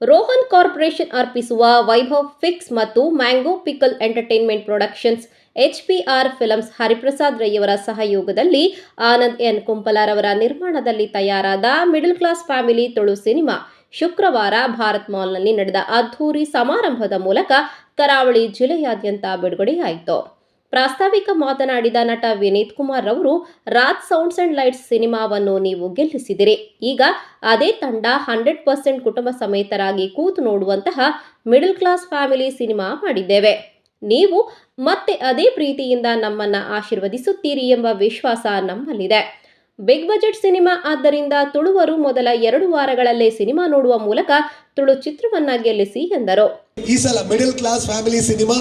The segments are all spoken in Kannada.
ರೋಹನ್ ಕಾರ್ಪೊರೇಷನ್ ಅರ್ಪಿಸುವ ವೈಭವ್ ಫಿಕ್ಸ್ ಮತ್ತು mango pickle entertainment productions HPR films Hariprasad ರೈಯವರ ಸಹಯೋಗದಲ್ಲಿ ಆನಂದ್ ಎನ್ ಕುಂಪಲಾರವರ ನಿರ್ಮಾಣದಲ್ಲಿ ತಯಾರಾದ middle class family Tulu cinema ಶುಕ್ರವಾರ ಭಾರತ್ ಮಾಲ್ನಲ್ಲಿ ನಡೆದ ಅದ್ಧೂರಿ ಸಮಾರಂಭದ ಮೂಲಕ ಕರಾವಳಿ ಜಿಲ್ಲೆಯಾದ್ಯಂತ ಬಿಡುಗಡೆಯಾಯಿತು. ಪ್ರಾಸ್ತಾವಿಕ ಮಾತನಾಡಿದ ನಟ ವಿನೀತ್ ಕುಮಾರ್ ರವರು, ರಾಜ್ ಸೌಂಡ್ಸ್ ಅಂಡ್ ಲೈಟ್ಸ್ ಸಿನಿಮಾವನ್ನು ನೀವು ಗೆಲ್ಲಿಸಿದಿರಿ. ಈಗ ಅದೇ ತಂಡ 100% ಕುಟುಂಬ ಸಮೇತರಾಗಿ ಕೂತು ನೋಡುವಂತಹ ಮಿಡಲ್ ಕ್ಲಾಸ್ ಫ್ಯಾಮಿಲಿ ಸಿನಿಮಾ ಮಾಡಿದ್ದೇವೆ. ನೀವು ಮತ್ತೆ ಅದೇ ಪ್ರೀತಿಯಿಂದ ನಮ್ಮನ್ನ ಆಶೀರ್ವದಿಸುತ್ತೀರಿ ಎಂಬ ವಿಶ್ವಾಸ ನಮ್ಮಲ್ಲಿದೆ. ಬಿಗ್ ಬಜೆಟ್ ಸಿನಿಮಾ ಆದ್ದರಿಂದ ತುಳುವರು ಮೊದಲ 2 ವಾರಗಳಲ್ಲೇ ಸಿನಿಮಾ ನೋಡುವ ಮೂಲಕ ತುಳು ಚಿತ್ರವನ್ನ ಗೆಲ್ಲಿಸಿ ಎಂದರು. ಈ ಸಲ ಮಿಡಲ್ ಕ್ಲಾಸ್ ಫ್ಯಾಮಿಲಿ ಸಿನಿಮಾ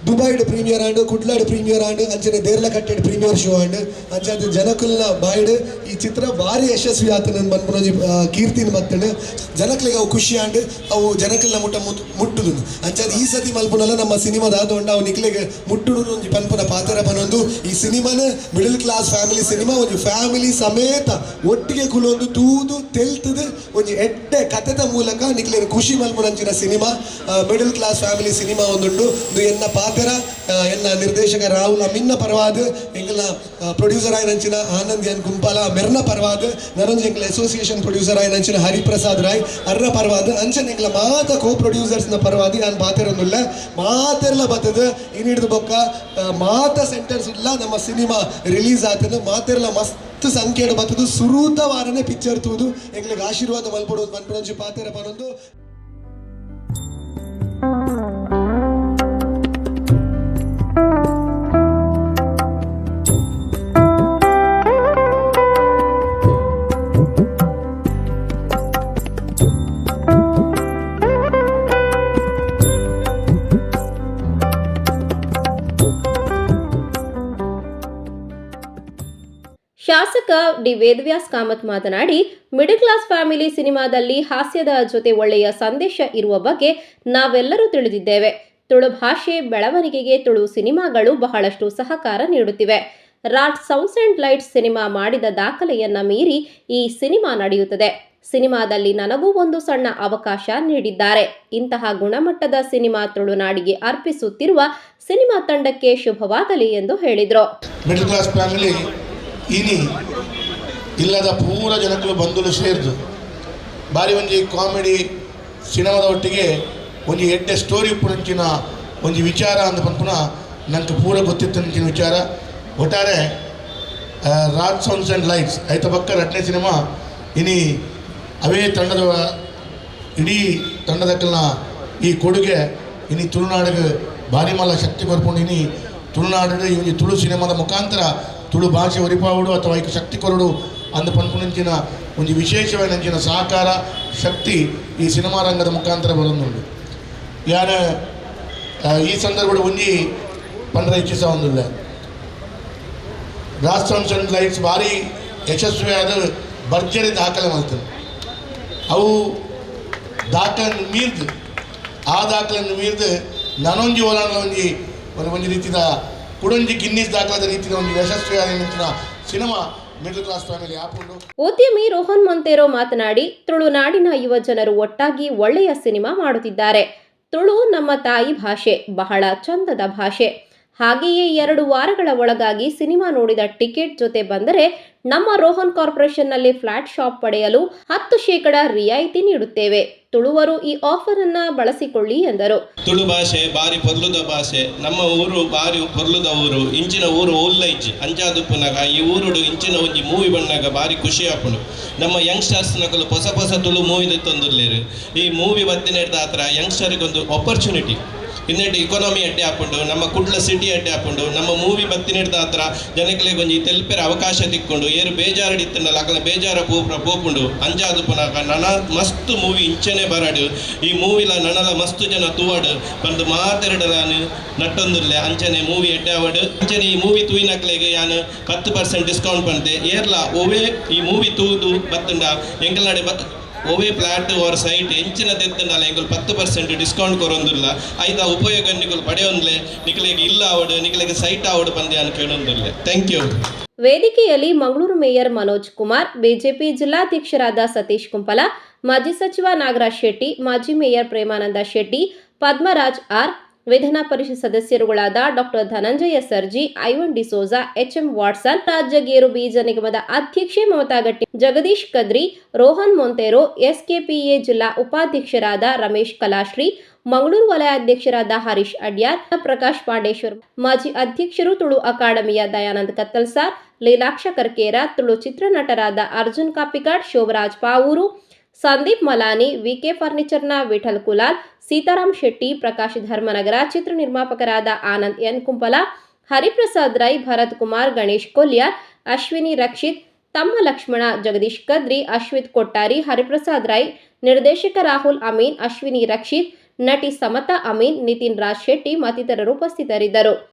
ದುಬೈಡ್ ಪ್ರೀಮಿಯರ್ ಆಂಡ್ ಕುಡ್ಲಾಡ್ ಪ್ರೀಮಿಯರ್ ಆಂಡ್ ಅಂಚನೆ ದೇರ್ಲ ಕಟ್ಟೆಡ್ ಪ್ರೀಮಿಯರ್ ಶೋ ಆಂಡ್ ಅಂಚಾದ ಜನಕುಲ್ನ ಬಾಯ್ಡ್ ಈ ಚಿತ್ರ ಭಾರಿ ಯಶಸ್ವಿ ಆತನ ಮನ್ಪುನೊಂಜಿ ಕೀರ್ತಿನ ಮತ್ತನೆ ಜನಕ್ಲಿಗೆ ಅವು ಖುಷಿ ಆಂಡ್ ಅವು ಜನಕಲ್ನ ಮುಟ್ಟುದು ಅಂಚಾದ ಈ ಸತಿ ಮಲ್ಪುನಲ್ಲ ನಮ್ಮ ಸಿನಿಮಾದ ಆದೊಂಡ ಅವು ನಿಕ್ಲೆಗೆ ಮುಟ್ಟುಡು ಒಂಜಿ ಪನ್ಪುನ ಪಾತ್ರ ಪನೊಂದು ಈ ಸಿನಿಮಾನ ಮಿಡಲ್ ಕ್ಲಾಸ್ ಫ್ಯಾಮಿಲಿ ಸಿನಿಮಾ ಒಂಜಿ ಫ್ಯಾಮಿಲಿ ಸಮೇತ ಒಟ್ಟಿಗೆ ಕುಲೊಂದು ತೂದು ತೆಲ್ತದು ಒಂಜಿ ಎಡ್ಡೆ ಕಥೆದ ಮೂಲಕ ನಿಕ್ಲೆಗೆ ಖುಷಿ ಮಲ್ಪುನಂಚಿನ cinema middle class family cinema ಒಂದುಂಡು ಎನ್ನ ಎನ್ನ ನಿರ್ದೇಶಕ ರಾಹುಲ್ ಅಮಿನ್ನ ಪರವಾದ ಎಂಗಲ ಪ್ರೊಡ್ಯೂಸರ್ ಆಯ್ನಂಚಿನ ಆನಂದ್ ಎನ್ ಕುಂಪಾಲ ಮೆರ್ನ ಪರವಾದ ನರೊಂದು ಎಂಗಲ ಅಸೋಸಿಯೇಷನ್ ಪ್ರೊಡ್ಯೂಸರ್ ಆಯ್ನಂಚಿನ ಹರಿಪ್ರಸಾದ್ ರಾಯ್ ಅರ್ನ ಪರವಾದ ಅಂಚನೆ ಎಂಗಲ ಮಾತ ಕೋ ಪ್ರೊಡ್ಯೂಸರ್ಸ್ನ ಪರವಾದಿ ನಾನು ಪಾತೆರೊಂದುಲ್ಲ ಮಾತೆರ್ಲ ಬತ್ತದ ಇನ್ನಿಡ್ದು ಬೊಕ್ಕ ಮಾತ ಸೆಂಟರ್ಸ್ ಇಲ್ಲ ನಮ್ಮ ಸಿನಿಮಾ ರಿಲೀಸ್ ಆತದ ಮಾತೆರ್ಲ ಮಸ್ತ್ ಸಂಖ್ಯೆಡು ಬತ್ತದು ಸುರೂತ ವಾರನೇ ಪಿಕ್ಚರ್ ತೂದು ಎಂಗ್ಲಿಗೆ ಆಶೀರ್ವಾದ ಮಲ್ಪಡೋದು ಮನ್ಪಡೊಂಜಿ ಪಾತೆರ ಪನೊಂದು. ಶಾಸಕ ಡಿ ವೇದವ್ಯಾಸ್ ಕಾಮತ್ ಮಾತನಾಡಿ, ಮಿಡಲ್ ಕ್ಲಾಸ್ ಫ್ಯಾಮಿಲಿ ಸಿನಿಮಾದಲ್ಲಿ ಹಾಸ್ಯದ ಜೊತೆ ಒಳ್ಳೆಯ ಸಂದೇಶ ಇರುವ ಬಗ್ಗೆ ನಾವೆಲ್ಲರೂ ತಿಳಿದಿದ್ದೇವೆ. ತುಳು ಭಾಷೆ ಬೆಳವಣಿಗೆಗೆ ತುಳು ಸಿನಿಮಾಗಳು ಬಹಳಷ್ಟು ಸಹಕಾರ ನೀಡುತ್ತಿವೆ. Raj sounds and lights cinema ಮಾಡಿದ ದಾಖಲೆಯನ್ನ ಮೀರಿ ಈ ಸಿನಿಮಾ ನಡೆಯುತ್ತದೆ. ಸಿನಿಮಾದಲ್ಲಿ ನನಗೂ ಒಂದು ಸಣ್ಣ ಅವಕಾಶ ನೀಡಿದ್ದಾರೆ. ಇಂತಹ ಗುಣಮಟ್ಟದ ಸಿನಿಮಾ ತುಳುನಾಡಿಗೆ ಅರ್ಪಿಸುತ್ತಿರುವ ಸಿನಿಮಾ ತಂಡಕ್ಕೆ ಶುಭವಾಗಲಿ ಎಂದು ಹೇಳಿದರು. ಮಿಡಲ್ ಕ್ಲಾಸ್ ಫ್ಯಾಮಿಲಿ ಇನಿ ಇಲ್ಲದ ಪೂರ ಜನಗಳು ಬಂಧುಗಳು ಸೇರಿದು ಬಾರಿ ಒಂಜಿ ಕಾಮಿಡಿ ಸಿನಿಮಾದ ಒಟ್ಟಿಗೆ ಒಂಜಿ ಎಡ್ಡೆ ಸ್ಟೋರಿ ಉಪ್ಪುನಂಚಿನ ಒಂಜಿ ವಿಚಾರ ಅಂದ ಪನ್ಪುನ ನಂಗೆ ಪೂರ ಗೊತ್ತಿತ್ತಂಚಿನ ವಿಚಾರ. ಒಟ್ಟಾರೆ ರಾಜ್ ಸೌಂಡ್ಸ್ ಆ್ಯಂಡ್ ಲೈಟ್ಸ್ ಐತ ಪಕ್ಕ 2ನೇ ಸಿನಿಮಾ ಇನಿ ಅವೇ ತಂಡದ ಇಡೀ ತಂಡದಕ್ಕಲ್ನ ಈ ಕೊಡುಗೆ ಇನಿ ತುಳುನಾಡಿಗೆ ಭಾರಿ ಮಲ್ಲ ಶಕ್ತಿ ಕೊರ್ಪುಂಡು. ಇನಿ ತುಳುನಾಡು ಈ ಒಂದು ತುಳು ಸಿನಿಮಾದ ಮುಖಾಂತರ ತುಳು ಭಾಷೆ ಒರಿಪಾವುಡು ಅಥವಾ ಐಕ ಶಕ್ತಿ ಕೊರಡು ಅಂದ ಪನ್ಪುನಂಚಿನ ಒಂದು ವಿಶೇಷವಾದಂಚಿನ ಸಹಕಾರ ಶಕ್ತಿ ಈ ಸಿನಿಮಾ ರಂಗದ ಮುಖಾಂತರ ಬರೋದುಂಡು. ಯಾರು ಈ ಸಂದರ್ಭ ಒಂಜಿ ಪಂಡ್ರ ಇಚ್ಛಿಸ ಒಂದಿಲ್ಲ. ರಾಜ್ ಸೌಂಡ್ಸ್ ಅಂಡ್ ಲೈಟ್ಸ್ ಭಾರಿ ಯಶಸ್ವಿಯಾದ ಭರ್ಜರಿ ದಾಖಲೆ ಮಾಡ್ತದೆ. ಅವು ದಾಖಲೆಯನ್ನು ಮೀರ್ದು ಆ ದಾಖಲೆಯನ್ನು ಮೀರ್ದು ನಾನೊಂಜಿ ಓಲಾಂಡ್ಲ ಒಂಜಿ ರೀತಿಯ ಕುಡೊಂಜಿ ಗಿನ್ನಿಸ್ ದಾಖಲಾದ ರೀತಿಯ ಒಂದು ಯಶಸ್ವಿಯಾದ ಸಿನಿಮಾ ಮಿಡಲ್ ಕ್ಲಾಸ್ ಫ್ಯಾಮಿಲಿ ಆಪುಂಡು. ಉದ್ಯಮಿ ರೋಹನ್ ಮೊಂತೇರೋ ಮಾತನಾಡಿ, ತುಳುನಾಡಿನ ಯುವ ಜನರು ಒಟ್ಟಾಗಿ ಒಳ್ಳೆಯ ಸಿನಿಮಾ ಮಾಡುತ್ತಿದ್ದಾರೆ. ತುಳು ನಮ್ಮ ತಾಯಿ ಭಾಷೆ, ಬಹಳ ಚಂದದ ಭಾಷೆ. ಹಾಗೆಯೇ 2 ವಾರಗಳ ಒಳಗಾಗಿ ಸಿನಿಮಾ ನೋಡಿದ ಟಿಕೆಟ್ ಜೊತೆ ಬಂದರೆ ನಮ್ಮ ರೋಹನ್ ಕಾರ್ಪೊರೇಷನ್ನಲ್ಲಿ ಫ್ಲಾಟ್ ಶಾಪ್ ಪಡೆಯಲು 10% ರಿಯಾಯಿತಿ ನೀಡುತ್ತೇವೆ. ತುಳುವರು ಈ ಆಫರ್ ಅನ್ನ ಬಳಸಿಕೊಳ್ಳಿ ಎಂದರು. ತುಳು ಭಾಷೆ ಬಾರಿ ಪೊರ್ಲುದ ಭಾಷೆ. ನಮ್ಮ ಊರು ಬಾರಿ ಪೊರ್ಲುದ ಊರು. ಇಂಚಿನ ಊರು ಓಲ್ಲೈಜಿ ಅಂಚಾದುಪ್ಪುನಾಗ ಈ ಊರುಡು ಇಂಚಿನ ಒಂಜಿ ಮೂವಿ ಬಣ್ಣಾಗ ಬಾರಿ ಖುಷಿ ಆಪುಂಡು. ನಮ್ಮ ಯಂಗ್ಸ್ಟರ್ಸ್ ನಕಲು ಹೊಸ ತುಳು ಮೂವಿ ತಂದುಲ್ಲೇರು. ಈ ಮೂವಿ ಬತ್ತಿನ ಹತ್ರ ಯಂಗ್ಸ್ಟರ್ಗೆ ಒಂದು ಆಪರ್ಚುನಿಟಿ ಇನ್ನೆಟ್ಟು ಇಕಾನಮಿ ಅಡ್ಡೆ ಹಾಕೊಂಡು ನಮ್ಮ ಕುಡ್ಲ ಸಿಟಿ ಅಡ್ಡೆ ಹಾಕೊಂಡು ನಮ್ಮ ಮೂವಿ ಬತ್ತಿನಿಡ್ದ ಹತ್ರ ಜನಗಳಿಗೆ ಒಂಜಿ ತೆಲ್ಪೆರ ಅವಕಾಶ ತಿಕ್ಕೊಂಡು ಏರು ಬೇಜಾರಡಿತ್ತಂಡಲ್ಲ ಅಕಲ ಬೇಜಾರ ಪೋಪುಂಡು ಅಂಜಾದು ಪುನಃ ನನ ಮಸ್ತ್ ಮೂವಿ ಇಂಚನೆ ಬರಡು. ಈ ಮೂವಿಲ ನನಲ ಮಸ್ತ್ ಜನ ತೂವಡು ಬಂದು ಮಾತೆರಡಲಾನು ನಟ್ಟೊಂದುಲ್ಲೆ ಅಂಚನೆ ಮೂವಿ ಎಡ್ಡೆ ಅವಡು. ಅಂಚನೆ ಈ ಮೂವಿ ತೂಯಿನಕ್ಲೆಗೆ ಯಾನು 10% ಡಿಸ್ಕೌಂಟ್ ಬಂತೆ ಏರ್ಲ ಓವೇ ಈ ಮೂವಿ ತೂದು ಬತ್ತಂಡ ಎಂಕಲ್ನಾಡೆ ಓವೇ ಫ್ಲಾಟ್ ಓರ್ ಸೈಟ್ ಎಂಚಿನ ತೆತ್ತಂಡಲ್ಲ ಎಂಕಲ್ 10% ಡಿಸ್ಕೌಂಟ್ ಕೊರೊಂದುಲ್ಲ. ಐದ ಉಪಯೋಗ ನಿಕಲು ಪಡೆಯೊಂದ್ಲೆ ನಿಕಲಿಗೆ ಇಲ್ಲ ಅವಡು ನಿಕಲಿಗೆ ಸೈಟ್ ಅವಡು ಬಂದೆ ಅನ್ ಕೇಳೊಂದುಲ್ಲೆ. Thank you. ವೇದಿಕೆಯಲ್ಲಿ ಮಂಗಳೂರು ಮೇಯರ್ ಮನೋಜ್ ಕುಮಾರ್, ಬಿಜೆಪಿ ಜಿಲ್ಲಾಧ್ಯಕ್ಷರಾದ ಸತೀಶ್ ಕುಂಪಲ, ಮಾಜಿ ಸಚಿವ ನಾಗರಾಜ್ ಶೆಟ್ಟಿ, ಮಾಜಿ ಮೇಯರ್ ಪ್ರೇಮಾನಂದ ಶೆಟ್ಟಿ, ಪದ್ಮರಾಜ್ ಆರ್, ವಿಧಾನ ಪರಿಷತ್ ಸದಸ್ಯರುಗಳಾದ doctor Dhananjaya Sarji, Ivan D'Souza, HM Watson, ರಾಜ್ಯ ಗೇರು ಬೀಜ ನಿಗಮದ ಅಧ್ಯಕ್ಷೆ ಮಮತಾ ಗಟ್ಟಿ, ಜಗದೀಶ್ ಕದ್ರಿ, ರೋಹನ್ ಮೊಂತೆರೋ, ಎಸ್ಕೆಪಿಎ ಜಿಲ್ಲಾ ಉಪಾಧ್ಯಕ್ಷರಾದ ರಮೇಶ್ ಕಲಾಶ್ರೀ, ಮಂಗಳೂರು ವಲಯಾಧ್ಯಕ್ಷರಾದ ಹರೀಶ್ ಅಡ್ಯಾರ್, ಪ್ರಕಾಶ್ ಪಾಂಡೇಶ್ವರ್, ಮಾಜಿ ಅಧ್ಯಕ್ಷರು ತುಳು ಅಕಾಡೆಮಿಯ ದಯಾನಂದ್ ಕತ್ತಲ್ಸಾರ್, ಲೀಲಾಕ್ಷ ಕರ್ಕೇರ, ತುಳು ಚಿತ್ರನಟರಾದ ಅರ್ಜುನ್ ಕಾಪಿಕಾಡ್, ಶೋಭರಾಜ್ ಪಾವೂರು, ಸಂದೀಪ್ ಮಲಾನಿ, ವಿಕೆ ಫರ್ನಿಚರ್ನ ವಿಠಲ್ ಕುಲಾಲ್, ಸೀತಾರಾಮ್ ಶೆಟ್ಟಿ, ಪ್ರಕಾಶ್ ಧರ್ಮನಗರ, ಚಿತ್ರ ನಿರ್ಮಾಪಕರಾದ ಆನಂದ್ ಎನ್ ಕುಂಪಲ, ಹರಿಪ್ರಸಾದ್ ರೈ, ಭರತ್ ಕುಮಾರ್, ಗಣೇಶ್ ಕೊಲ್ಯಾರ್, ಅಶ್ವಿನಿ ರಕ್ಷಿತ್, ತಮ್ಮ ಲಕ್ಷ್ಮಣ, ಜಗದೀಶ್ ಕದ್ರಿ, ಅಶ್ವಿತ್ ಕೊಟ್ಟಾರಿ, ಹರಿಪ್ರಸಾದ್ ರೈ, ನಿರ್ದೇಶಕ ರಾಹುಲ್ ಅಮೀನ್, ಅಶ್ವಿನಿ ರಕ್ಷಿತ್, ನಟಿ ಸಮತಾ ಅಮೀನ್, ನಿತಿನ್ ರಾಜ್ ಶೆಟ್ಟಿ ಮತ್ತಿತರರು ಉಪಸ್ಥಿತರಿದ್ದರು.